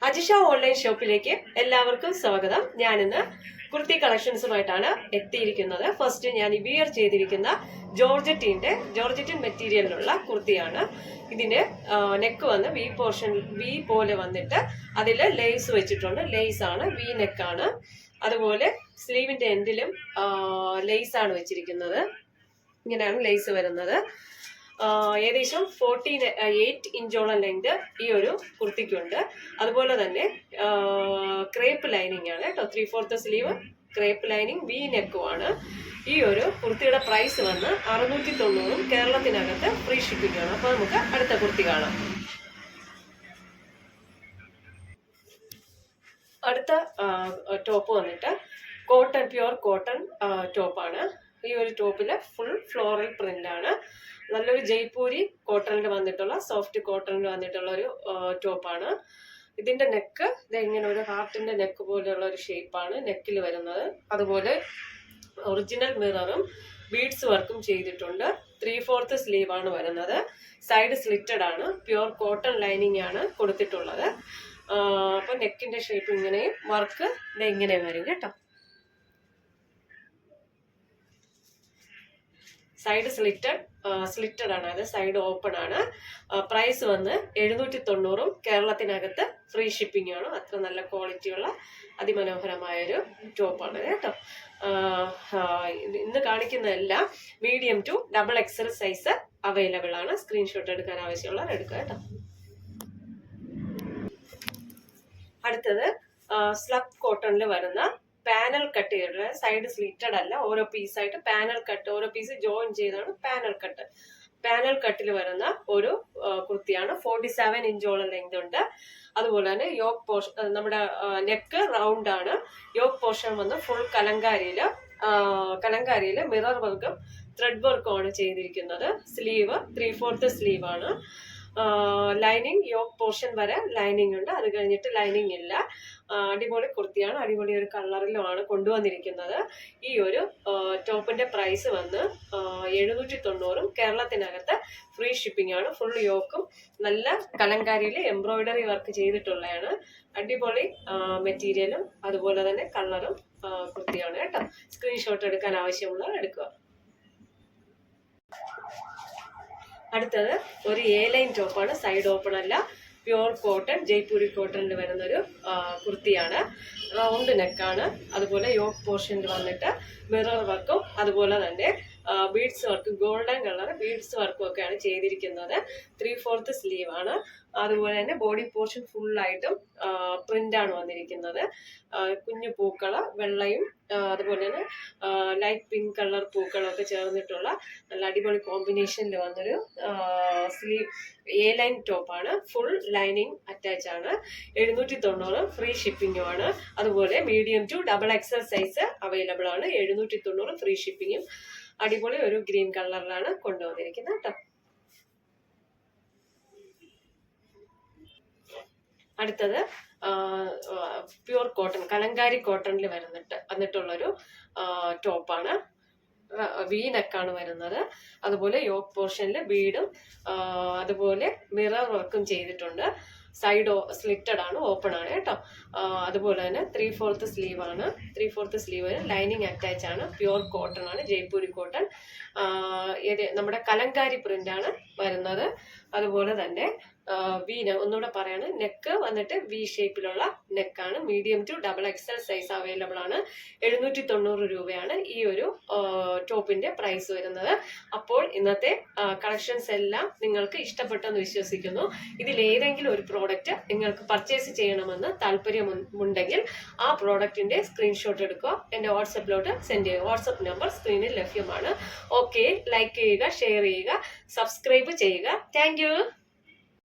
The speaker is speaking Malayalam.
അജിഷ ഓൺലൈൻ ഷോപ്പിലേക്ക് എല്ലാവർക്കും സ്വാഗതം. ഞാനിന്ന് കുർത്തി കളക്ഷൻസുമായിട്ടാണ് എത്തിയിരിക്കുന്നത്. ഫസ്റ്റ് ഞാൻ വിയർ ചെയ്തിരിക്കുന്ന ജോർജറ്റിൻ മെറ്റീരിയലിലുള്ള കുർത്തിയാണ്. ഇതിന്റെ നെക്ക് വന്ന് വി പോലെ വന്നിട്ട് അതിൽ ലേസ് വെച്ചിട്ടുണ്ട്. ലേസ് ആണ്, വി നെക്കാണ്. അതുപോലെ സ്ലീവിന്റെ എൻഡിലും ലേസ് ആണ് വെച്ചിരിക്കുന്നത്. ഇങ്ങനെയാണ് ലേസ് വരുന്നത്. ഏകദേശം 48 ഇഞ്ചോളം ലെങ്ത് ഈ ഒരു കുർത്തിക്കുണ്ട്. അതുപോലെ തന്നെ ക്രേപ്പ് ലൈനിങ് ആണ് കേട്ടോ. 3/4 സ്ലീവ് ക്രേപ്പ് ലൈനിങ്, വി നെക്കുമാണ്. ഈ ഒരു കുർത്തിയുടെ പ്രൈസ് വന്ന് 690 കേരളത്തിനകത്ത് ഫ്രീ ഷിപ്പിംഗ് ആണ്. അപ്പോൾ നമുക്ക് അടുത്ത കുർത്തി കാണാം. അടുത്ത ടോപ്പ് വന്നിട്ട് പ്യുവർ കോട്ടൺ ടോപ്പാണ്. ഈ ഒരു ടോപ്പില് ഫുൾ ഫ്ലോറൽ പ്രിന്റ് ആണ്. നല്ലൊരു ജയ്പൂരി കോട്ടണിൽ വന്നിട്ടുള്ള, സോഫ്റ്റ് കോട്ടണിൽ വന്നിട്ടുള്ള ഒരു ടോപ്പാണ്. ഇതിന്റെ നെക്ക് ഇങ്ങനെ ഒരു ഹാർട്ടിന്റെ നെക്ക് പോലെയുള്ള ഒരു ഷേപ്പാണ് നെക്കിൽ വരുന്നത്. അതുപോലെ ഒറിജിനൽ മിററും ബീഡ്സ് വർക്കും ചെയ്തിട്ടുണ്ട്. 3/4 സ്ലീവ് ആണ് വരുന്നത്. സൈഡ് സ്ലിറ്റഡ് ആണ്. പ്യുവർ കോട്ടൺ ലൈനിങ് ആണ് കൊടുത്തിട്ടുള്ളത്. അപ്പൊ നെക്കിന്റെ ഷേപ്പ് ഇങ്ങനെയും വർക്ക് ഇങ്ങനെ വരും കേട്ടോ. സൈഡ് സ്ലിറ്റഡ് ആണ്, അത് സൈഡ് ഓപ്പൺ ആണ്. പ്രൈസ് വന്ന് 790 കേരളത്തിനകത്ത് ഫ്രീ ഷിപ്പിംഗ് ആണ്. അത്ര നല്ല ക്വാളിറ്റിയുള്ള അതിമനോഹരമായൊരു ടോപ്പാണ് കേട്ടോ. ഇന്ന് കാണിക്കുന്നതെല്ലാം medium to XXL size available ആണ്. സ്ക്രീൻഷോട്ട് എടുക്കാൻ ആവശ്യമുള്ളവർ എടുക്കുക കേട്ടോ. അടുത്തത് സ്ലബ് കോട്ടണിൽ വരുന്ന പാനൽ കട്ട് ചെയ്തിട്ടുള്ള, സൈഡ് സ്ലിറ്റഡ് അല്ല, ഓരോ പീസായിട്ട് പാനൽ കട്ട്, ഓരോ പീസ് ജോയിൻ ചെയ്താണ് പാനൽ കട്ടിൽ വരുന്ന ഒരു കുർത്തിയാണ്. 47 ഇഞ്ചോളം ലെങ്ത് ഉണ്ട്. അതുപോലെ തന്നെ യോക്ക് പോർഷൻ, നമ്മുടെ നെക്ക് റൗണ്ട് ആണ്. യോക്ക് പോർഷൻ വന്ന് ഫുൾ കലങ്കാരിയില് മിറർ വർക്കും ത്രെഡ് വർക്കും ആണ് ചെയ്തിരിക്കുന്നത്. സ്ലീവ് 3/4 സ്ലീവ് ആണ്. ലൈനിങ് യോക്ക് പോർഷൻ വരെ ലൈനിങ് ഉണ്ട്. അത് കഴിഞ്ഞിട്ട് ലൈനിങ് ഇല്ല. അടിപൊളി കുർത്തിയാണ്. അടിപൊളി ഒരു കളറിലുമാണ് കൊണ്ടുവന്നിരിക്കുന്നത്. ഈ ഒരു ടോപ്പിന്റെ പ്രൈസ് വന്ന് 790 കേരളത്തിനകത്ത് ഫ്രീ ഷിപ്പിംഗ് ആണ്. ഫുൾ യോക്കും നല്ല കലങ്കാരിയിൽ എംബ്രോയിഡറി വർക്ക് ചെയ്തിട്ടുള്ളതാണ്. അടിപൊളി മെറ്റീരിയലും അതുപോലെ തന്നെ കളറും കുർത്തിയാണ് കേട്ടോ. സ്ക്രീൻഷോട്ട് എടുക്കാൻ ആവശ്യമുള്ളവർ എടുക്കുക. അടുത്തത് ഒരു ലൈൻ ടോപ്പാണ്. സൈഡ് ഓപ്പൺ അല്ല, പ്യുവർ കോട്ടൺ ജയ്പൂരി കോട്ടണിൽ വരുന്നൊരു കുർത്തിയാണ്. റൗണ്ട് നെക്കാണ്. അതുപോലെ യോക്ക് പോർഷനിൽ വന്നിട്ട് മിറർ വർക്കും അതുപോലെ തന്നെ beads work, golden colour beads വർക്കും ഒക്കെയാണ് ചെയ്തിരിക്കുന്നത്. 3/4 സ്ലീവ് ആണ്. അതുപോലെ തന്നെ ബോഡി പോർഷൻ ഫുള്ളായിട്ടും പ്രിന്റ് ആണ് വന്നിരിക്കുന്നത്. കുഞ്ഞു പൂക്കള്, വെള്ളയും അതുപോലെ തന്നെ ലൈറ്റ് പിങ്ക് കളർ പൂക്കളൊക്കെ ചേർന്നിട്ടുള്ള നല്ല അടിപൊളി കോമ്പിനേഷനിൽ വന്നൊരു സ്ലീവ് ലൈൻ ടോപ്പാണ്. ഫുൾ ലൈനിങ് അറ്റാച്ച് ആണ്. 790 ഫ്രീ ഷിപ്പിംഗും ആണ്. അതുപോലെ medium to XXL size available ആണ്. 790 ഫ്രീ ഷിപ്പിംഗും. അടിപൊളി ഒരു ഗ്രീൻ കളറിലാണ് കൊണ്ടുവന്നിരിക്കുന്നത് കേട്ടോ. അടുത്തത് പ്യുവർ കോട്ടൺ, കലങ്കാരി കോട്ടണിൽ വന്നിട്ടുള്ളൊരു ടോപ്പാണ്. വി നെക്കാണ് വരുന്നത്. അതുപോലെ യോക്ക് പോർഷനിൽ ബീഡും അതുപോലെ മിറർ വർക്കും ചെയ്തിട്ടുണ്ട്. സൈഡ് സ്ലിറ്റഡ് ആണ്, ഓപ്പൺ ആണ് കേട്ടോ. അതുപോലെ തന്നെ 3/4 സ്ലീവ് ആണ്. 3/4 സ്ലീവിന് ലൈനിങ് അറ്റാച്ച് ആണ്. പ്യുവർ കോട്ടൺ ആണ്, ജയ്പൂരി കോട്ടൺ. നമ്മുടെ കലങ്കാരി പ്രിന്റ് ആണ് വരുന്നത്. അതുപോലെ തന്നെ ഒന്നുകൂടെ പറയാണ്, നെക്ക് വന്നിട്ട് വി ഷേപ്പിലുള്ള നെക്കാണ്. Medium to XXL size available ആണ്. 790 രൂപയാണ് ഈ ഒരു ടോപ്പിന്റെ പ്രൈസ് വരുന്നത്. അപ്പോൾ ഇന്നത്തെ കളക്ഷൻസ് എല്ലാം നിങ്ങൾക്ക് ഇഷ്ടപ്പെട്ടെന്ന് വിശ്വസിക്കുന്നു. ഇതിൽ ഏതെങ്കിലും ഒരു പ്രോഡക്റ്റ് നിങ്ങൾക്ക് പർച്ചേസ് ചെയ്യണമെന്ന് താല്പര്യമുണ്ടെങ്കിൽ ആ പ്രോഡക്റ്റിന്റെ സ്ക്രീൻഷോട്ട് എടുക്കുക, എന്റെ വാട്സപ്പിലോട്ട് സെൻഡ് ചെയ്യുക. വാട്സപ്പ് നമ്പർ സ്ക്രീനിൽ ലഭ്യമാണ്. ഓക്കെ, ലൈക്ക് ചെയ്യുക, ഷെയർ ചെയ്യുക, സബ്സ്ക്രൈബ് ചെയ്യുക. Thank you.